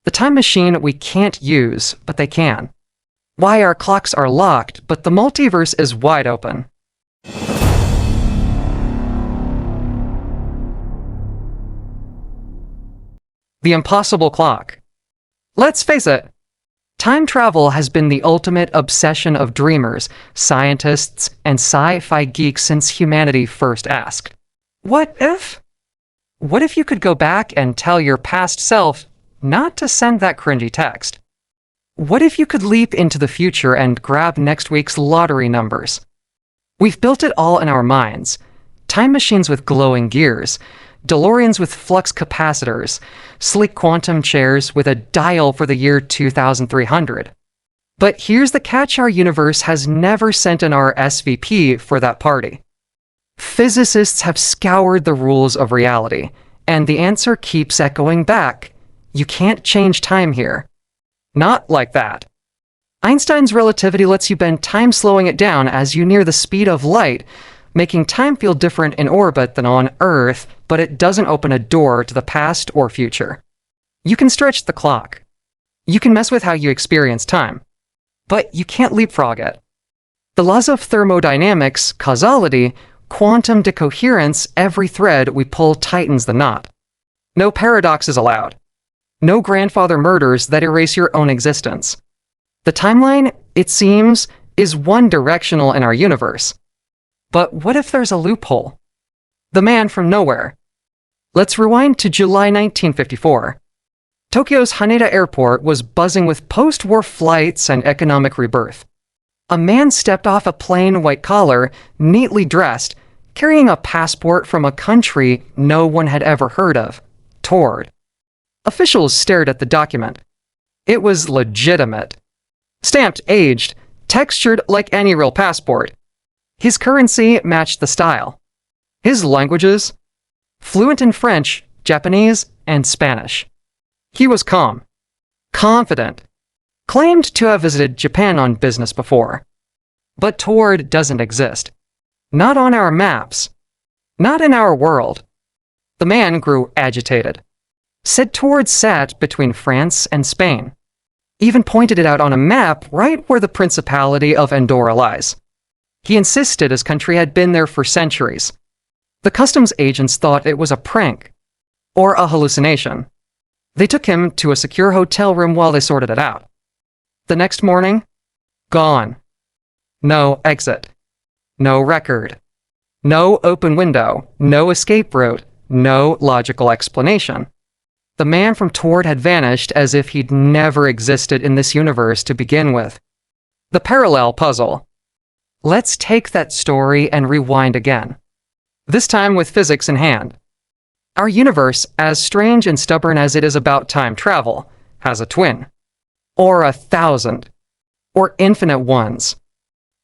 The time machine we can't use, but they can. Why our clocks are locked, but the multiverse is wide open. The impossible clock. Let's face it, time travel has been the ultimate obsession of dreamers, scientists, and sci-fi geeks since humanity first asked, what if? What if you could go back and tell your past self not to send that cringy text? What if you could leap into the future and grab next week's lottery numbers? We've built it all in our minds. Time machines with glowing gears, DeLoreans with flux capacitors, sleek quantum chairs with a dial for the year 2300. But here's the catch: our universe has never sent an RSVP for that party. Physicists have scoured the rules of reality, and the answer keeps echoing back. You can't change time here. Not like that. Einstein's relativity lets you bend time, slowing it down as you near the speed of light, making time feel different in orbit than on Earth, but it doesn't open a door to the past or future. You can stretch the clock. You can mess with how you experience time. But you can't leapfrog it. The laws of thermodynamics, causality, quantum decoherence, every thread we pull tightens the knot. No paradoxes allowed. No grandfather murders that erase your own existence. The timeline, it seems, is one-directional in our universe. But what if there's a loophole? The man from nowhere. Let's rewind to July 1954. Tokyo's Haneda Airport was buzzing with post-war flights and economic rebirth. A man stepped off a plane, white-collar, neatly dressed, carrying a passport from a country no one had ever heard of, toward. Officials stared at the document. It was legitimate. Stamped, aged, textured like any real passport. His currency matched the style. His languages? Fluent in French, Japanese, and Spanish. He was calm. Confident. Claimed to have visited Japan on business before. But toward doesn't exist. Not on our maps. Not in our world. The man grew agitated. Said toward sat between France and Spain. Even pointed it out on a map right where the Principality of Andorra lies. He insisted his country had been there for centuries. The customs agents thought it was a prank. Or a hallucination. They took him to a secure hotel room while they sorted it out. The next morning, gone. No exit. No record. No open window. No escape route. No logical explanation. The man from Toward had vanished as if he'd never existed in this universe to begin with. The parallel puzzle. Let's take that story and rewind again. This time with physics in hand. Our universe, as strange and stubborn as it is about time travel, has a twin. Or 1,000. Or infinite ones.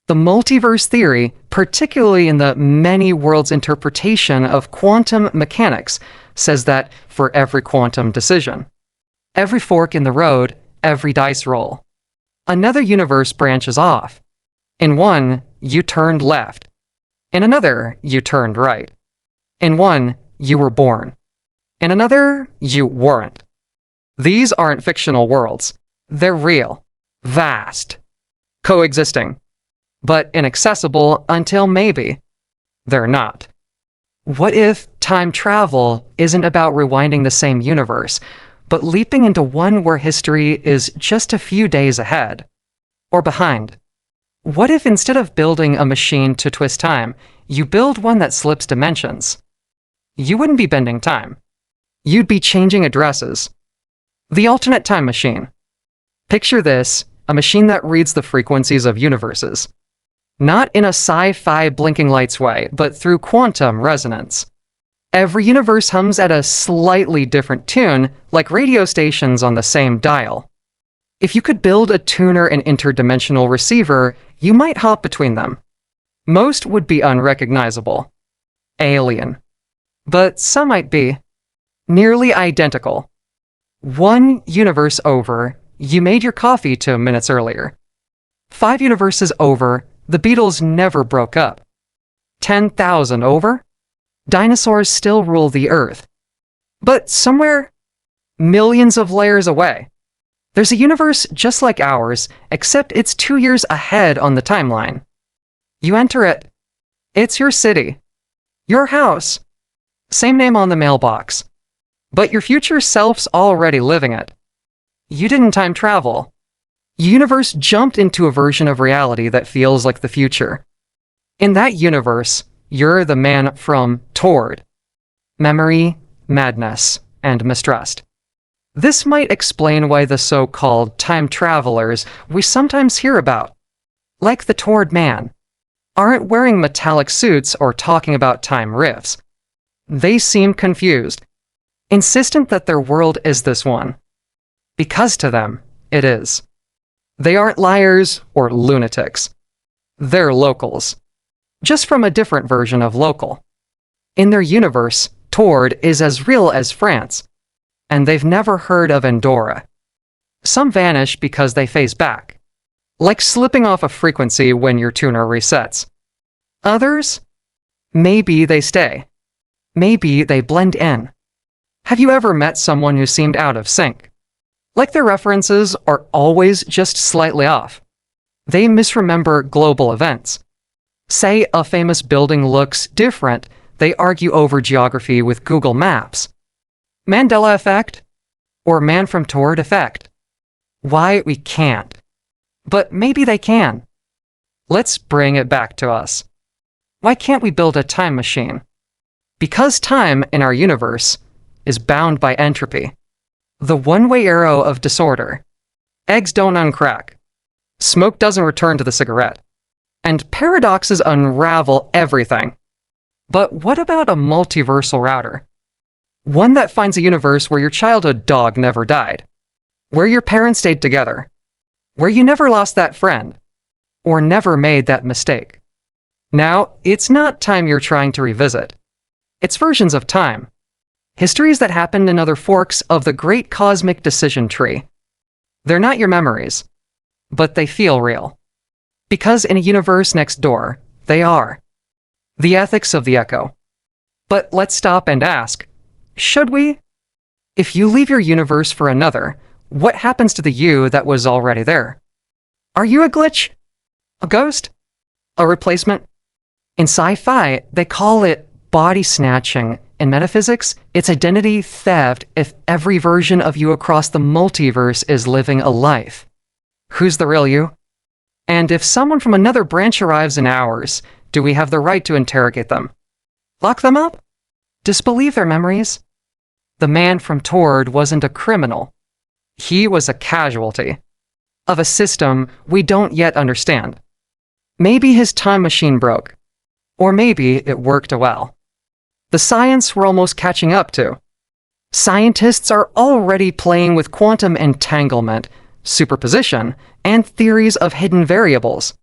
The multiverse theory, particularly in the many worlds interpretation of quantum mechanics, says that for every quantum decision, every fork in the road, every dice roll, another universe branches off. In one, you turned left. In another, you turned right. In one, you were born. In another, you weren't. These aren't fictional worlds. They're real, vast, coexisting, but inaccessible until maybe they're not. What if time travel isn't about rewinding the same universe, but leaping into one where history is just a few days ahead or behind? What if instead of building a machine to twist time, you build one that slips dimensions? You wouldn't be bending time. You'd be changing addresses. The alternate time machine. Picture this, a machine that reads the frequencies of universes. Not in a sci-fi blinking lights way, but through quantum resonance. Every universe hums at a slightly different tune, like radio stations on the same dial. If you could build a tuner and interdimensional receiver, you might hop between them. Most would be unrecognizable. Alien. But some might be nearly identical. One universe over, you made your coffee 2 minutes earlier. 5 universes over, the Beatles never broke up. 10,000 over, dinosaurs still rule the Earth. But somewhere, millions of layers away, There's a universe just like ours, except it's 2 years ahead on the timeline. You enter it. It's your city. Your house. Same name on the mailbox. But your future self's already living it. You didn't time travel. Your universe jumped into a version of reality that feels like the future. In that universe, you're the man from Tord. Memory, madness, and mistrust. This might explain why the so-called time travelers we sometimes hear about, like the Tord man, aren't wearing metallic suits or talking about time rifts. They seem confused, insistent that their world is this one. Because to them, it is. They aren't liars or lunatics. They're locals. Just from a different version of local. In their universe, Tord is as real as France, and they've never heard of Andorra. Some vanish because they phase back, like slipping off a frequency when your tuner resets. Others? Maybe they stay. Maybe they blend in. Have you ever met someone who seemed out of sync? Like their references are always just slightly off. They misremember global events. Say a famous building looks different, they argue over geography with Google Maps. Mandela effect? Or man from Tord effect? Why we can't. But maybe they can. Let's bring it back to us. Why can't we build a time machine? Because time in our universe is bound by entropy. The one-way arrow of disorder. Eggs don't uncrack. Smoke doesn't return to the cigarette. And paradoxes unravel everything. But what about a multiversal router? One that finds a universe where your childhood dog never died. Where your parents stayed together. Where you never lost that friend. Or never made that mistake. Now, it's not time you're trying to revisit. It's versions of time. Histories that happened in other forks of the great cosmic decision tree. They're not your memories, but they feel real. Because in a universe next door, they are. The ethics of the echo. But let's stop and ask, should we? If you leave your universe for another, what happens to the you that was already there? Are you a glitch? A ghost? A replacement? In sci-fi, they call it body snatching. In metaphysics, it's identity theft if every version of you across the multiverse is living a life. Who's the real you? And if someone from another branch arrives in ours, do we have the right to interrogate them? Lock them up? Disbelieve their memories? The man from Tord wasn't a criminal. He was a casualty of a system we don't yet understand. Maybe his time machine broke. Or maybe it worked well. The science we're almost catching up to. Scientists are already playing with quantum entanglement, superposition, and theories of hidden variables.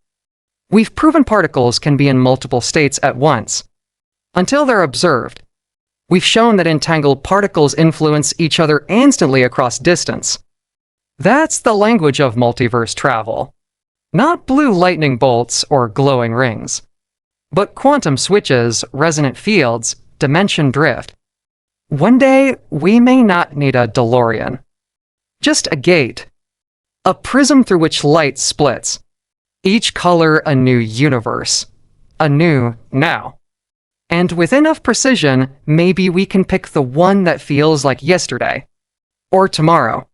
We've proven particles can be in multiple states at once, until they're observed. We've shown that entangled particles influence each other instantly across distance. That's the language of multiverse travel. Not blue lightning bolts or glowing rings, but quantum switches, resonant fields, dimension drift. One day, we may not need a DeLorean. Just a gate. A prism through which light splits. Each color a new universe. A new now. And with enough precision, maybe we can pick the one that feels like yesterday. Or tomorrow.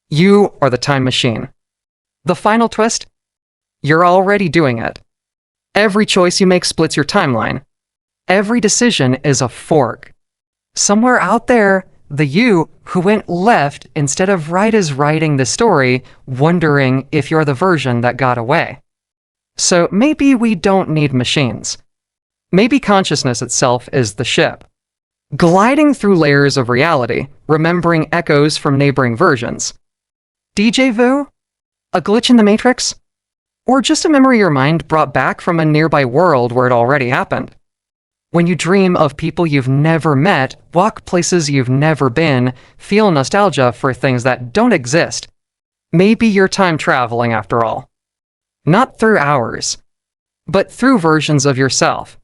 You are the time machine. The final twist? You're already doing it. Every choice you make splits your timeline. Every decision is a fork. Somewhere out there, the you who went left instead of right is writing the story, wondering if you're the version that got away. So maybe we don't need machines. Maybe consciousness itself is the ship, gliding through layers of reality, remembering echoes from neighboring versions. Déjà vu? A glitch in the Matrix? Or just a memory your mind brought back from a nearby world where it already happened? When you dream of people you've never met, walk places you've never been, feel nostalgia for things that don't exist, maybe you're time traveling after all. Not through hours, but through versions of yourself.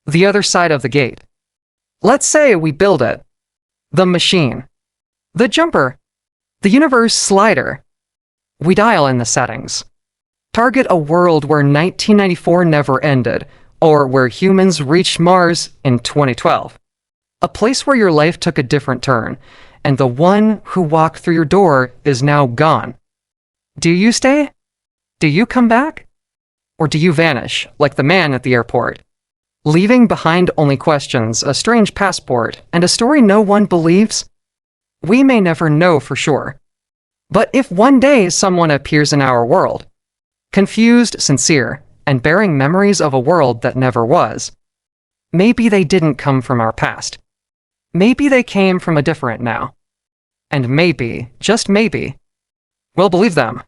The other side of the gate. Let's say we build it. The machine. The jumper. The universe slider. We dial in the settings. Target a world where 1994 never ended, or where humans reached Mars in 2012. A place where your life took a different turn, and the one who walked through your door is now gone. Do you stay? Do you come back? Or do you vanish, like the man at the airport? Leaving behind only questions, a strange passport, and a story no one believes? We may never know for sure. But if one day someone appears in our world, confused, sincere, and bearing memories of a world that never was, maybe they didn't come from our past. Maybe they came from a different now. And maybe, just maybe, we'll believe them.